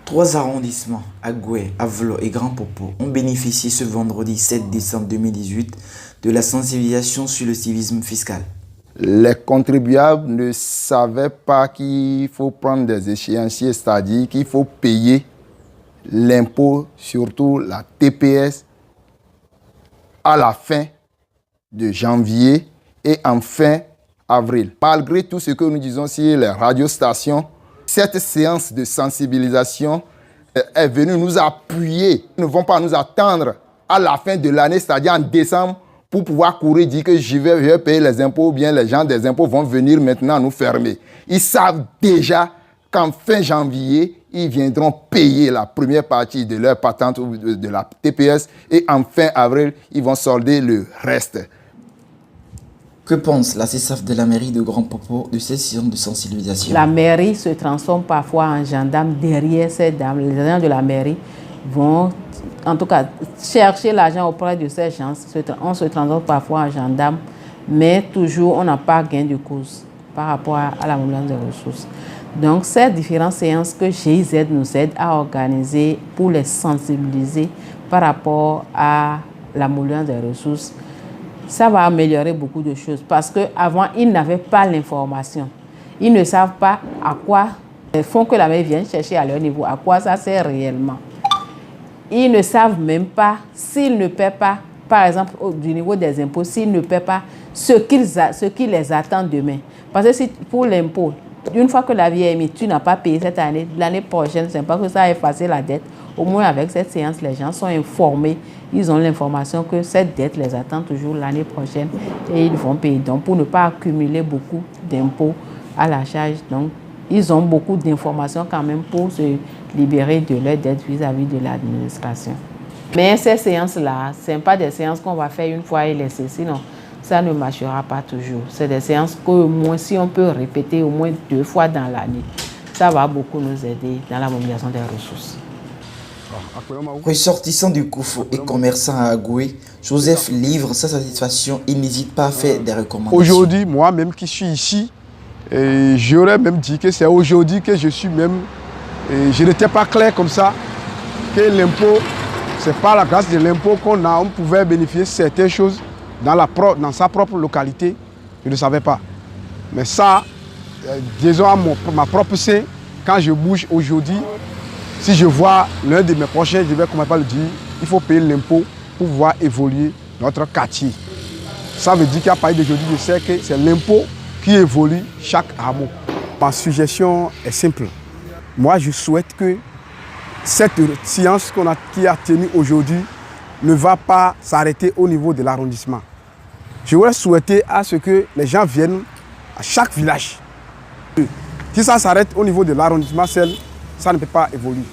Trois arrondissements, Agoué, Avlo et Grand Popo, ont bénéficié ce vendredi 7 décembre 2018 de la sensibilisation sur le civisme fiscal. Les contribuables ne savaient pas qu'il faut prendre des échéanciers, c'est-à-dire qu'il faut payer l'impôt, surtout la TPS, à la fin de janvier et en fin avril. Malgré tout ce que nous disons sur les radiostations, cette séance de sensibilisation est venue nous appuyer. Ils ne vont pas nous attendre à la fin de l'année, c'est-à-dire en décembre, pour pouvoir courir, dire que je vais payer les impôts, ou bien les gens des impôts vont venir maintenant nous fermer. Ils savent déjà qu'en fin janvier, ils viendront payer la première partie de leur patente ou de la TPS et en fin avril, ils vont solder le reste. Que pense la CESAF de la mairie de Grand Popo de cette séance de sensibilisation? La mairie se transforme parfois en gendarme derrière ces dames. Les agents de la mairie vont, en tout cas, chercher l'argent auprès de ces gens. On se transforme parfois en gendarme, mais toujours on n'a pas gain de cause par rapport à la mobilisation des ressources. Donc, ces différentes séances que GIZ nous aide à organiser pour les sensibiliser par rapport à la mobilisation des ressources, ça va améliorer beaucoup de choses parce qu'avant, ils n'avaient pas l'information. Ils ne savent pas à quoi les fonds que la mairie vient chercher à leur niveau, à quoi ça sert réellement. Ils ne savent même pas s'ils ne paient pas, par exemple, du niveau des impôts, s'ils ne paient pas ce qui les attend demain. Parce que si pour l'impôt, une fois que la vie est émise, tu n'as pas payé cette année, l'année prochaine, c'est pas que ça a effacé la dette. Au moins, avec cette séance, les gens sont informés. Ils ont l'information que cette dette les attend toujours l'année prochaine et ils vont payer. Donc, pour ne pas accumuler beaucoup d'impôts à la charge, donc, ils ont beaucoup d'informations quand même pour se libérer de leurs dettes vis-à-vis de l'administration. Mais ces séances-là, ce ne sont pas des séances qu'on va faire une fois et laisser. Sinon, ça ne marchera pas toujours. C'est des séances qu'au moins, si on peut répéter au moins 2 fois dans l'année, ça va beaucoup nous aider dans la mobilisation des ressources. Ressortissant du Koufou et commerçant à Agoué, Joseph livre sa satisfaction et n'hésite pas à faire des recommandations. Aujourd'hui, moi-même qui suis ici, j'aurais même dit que c'est aujourd'hui que je suis même... je n'étais pas clair comme ça, que l'impôt, c'est par la grâce de l'impôt on pouvait bénéficier de certaines choses dans sa propre localité. Je ne savais pas. Mais ça, disons à ma propre sein, quand je bouge aujourd'hui, si je vois l'un de mes prochains, je vais comment pas le dire, il faut payer l'impôt pour pouvoir évoluer notre quartier. Ça veut dire qu'à partir d'aujourd'hui, je sais que c'est l'impôt qui évolue chaque hameau. Ma suggestion est simple. Moi, je souhaite que cette séance qui a tenue aujourd'hui ne va pas s'arrêter au niveau de l'arrondissement. Je voudrais souhaiter à ce que les gens viennent à chaque village. Si ça s'arrête au niveau de l'arrondissement, ça ne peut pas évoluer.